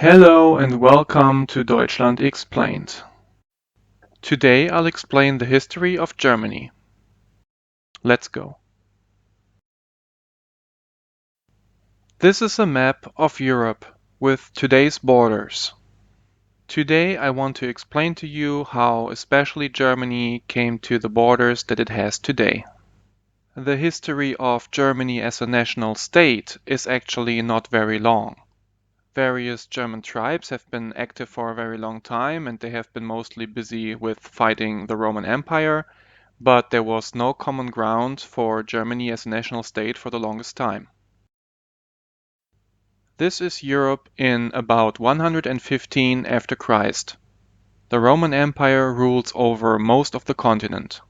Hello and welcome to Deutschland Explained. Today I'll explain the history of Germany. Let's go. This is a map of Europe with today's borders. Today I want to explain to you how especially Germany came to the borders that it has today. The history of Germany as a national state is actually not very long. Various German tribes have been active for a very long time and they have been mostly busy with fighting the Roman Empire, but there was no common ground for Germany as a national state for the longest time. This is Europe in about 115 after Christ. The Roman Empire rules over most of the continent.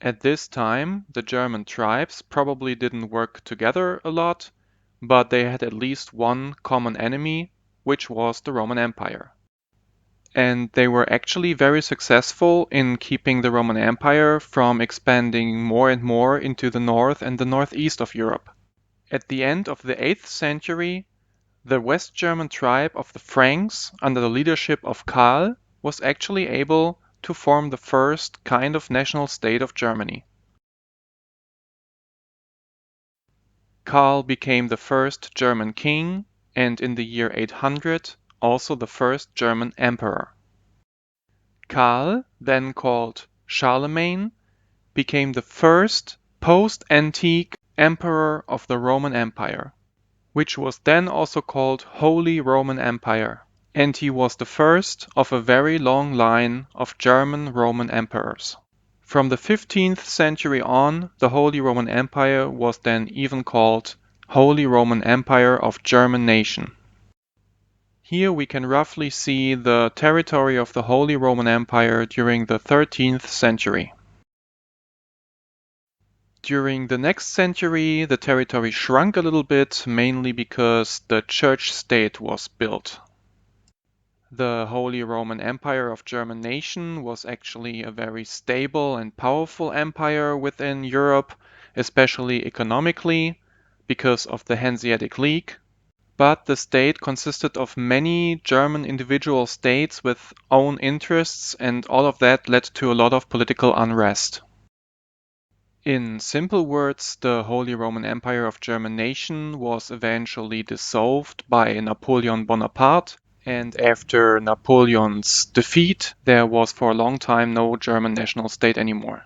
At this time, the German tribes probably didn't work together a lot, but they had at least one common enemy, which was the Roman Empire. And they were actually very successful in keeping the Roman Empire from expanding more and more into the north and the northeast of Europe. At the end of the 8th century, the West German tribe of the Franks, under the leadership of Karl, was actually able to form the first kind of national state of Germany. Karl became the first German king, and in the year 800, also the first German emperor. Karl, then called Charlemagne, became the first post-antique emperor of the Roman Empire, which was then also called Holy Roman Empire, and he was the first of a very long line of German Roman emperors. From the 15th century on, the Holy Roman Empire was then even called Holy Roman Empire of German Nation. Here we can roughly see the territory of the Holy Roman Empire during the 13th century. During the next century, the territory shrunk a little bit, mainly because the church state was built. The Holy Roman Empire of German Nation was actually a very stable and powerful empire within Europe, especially economically, because of the Hanseatic League. But the state consisted of many German individual states with own interests, and all of that led to a lot of political unrest. In simple words, the Holy Roman Empire of German Nation was eventually dissolved by Napoleon Bonaparte, and after Napoleon's defeat, there was for a long time no German national state anymore.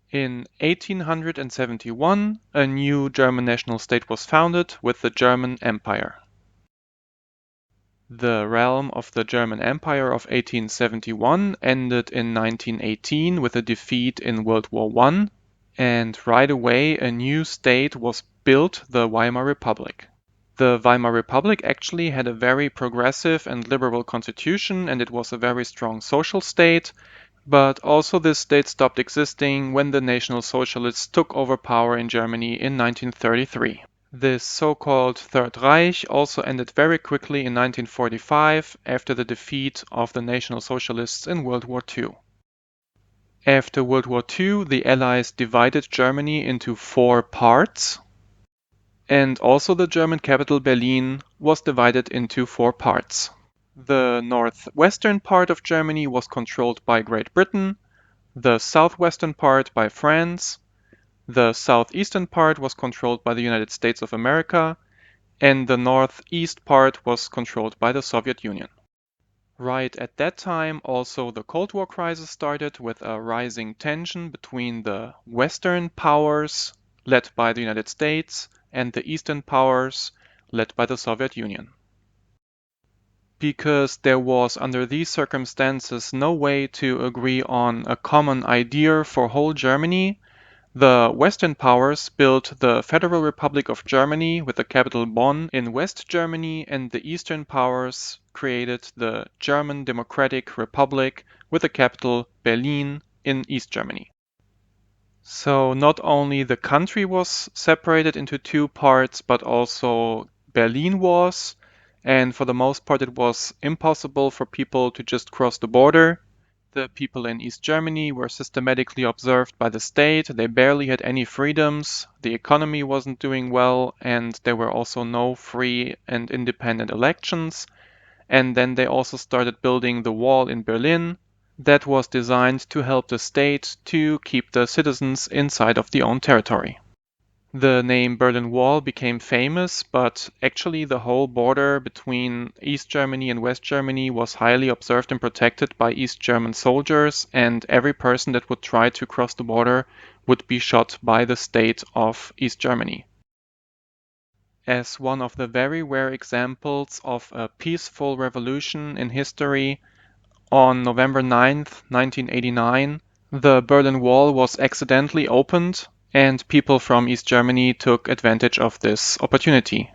In 1871, a new German national state was founded with the German Empire. The realm of the German Empire of 1871 ended in 1918 with a defeat in World War I, and right away a new state was built, the Weimar Republic. The Weimar Republic actually had a very progressive and liberal constitution, and it was a very strong social state, but also this state stopped existing when the National Socialists took over power in Germany in 1933. This so-called Third Reich also ended very quickly in 1945 after the defeat of the National Socialists in World War II. After World War II, the Allies divided Germany into 4 parts, and also the German capital Berlin was divided into 4 parts. The northwestern part of Germany was controlled by Great Britain, the southwestern part by France, the southeastern part was controlled by the United States of America, and the northeast part was controlled by the Soviet Union. Right at that time, also the Cold War crisis started with a rising tension between the Western powers, led by the United States, and the Eastern powers, led by the Soviet Union. Because there was, under these circumstances, no way to agree on a common idea for whole Germany, the Western powers built the Federal Republic of Germany with the capital Bonn in West Germany, and the Eastern powers created the German Democratic Republic with the capital Berlin in East Germany. So not only the country was separated into 2 parts, but also Berlin was, and for the most part it was impossible for people to just cross the border. The people in East Germany were systematically observed by the state. They barely had any freedoms, the economy wasn't doing well, and there were also no free and independent elections. And then they also started building the wall in Berlin that was designed to help the state to keep the citizens inside of their own territory. The name Berlin Wall became famous, but actually the whole border between East Germany and West Germany was highly observed and protected by East German soldiers, and every person that would try to cross the border would be shot by the state of East Germany. As one of the very rare examples of a peaceful revolution in history, on November 9th, 1989, the Berlin Wall was accidentally opened, and people from East Germany took advantage of this opportunity.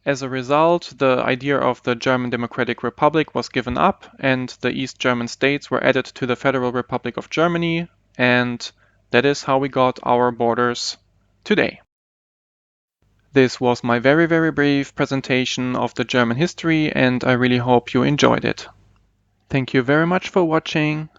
As a result, the idea of the German Democratic Republic was given up, and the East German states were added to the Federal Republic of Germany, and that is how we got our borders today. This was my very, very brief presentation of the German history, and I really hope you enjoyed it. Thank you very much for watching.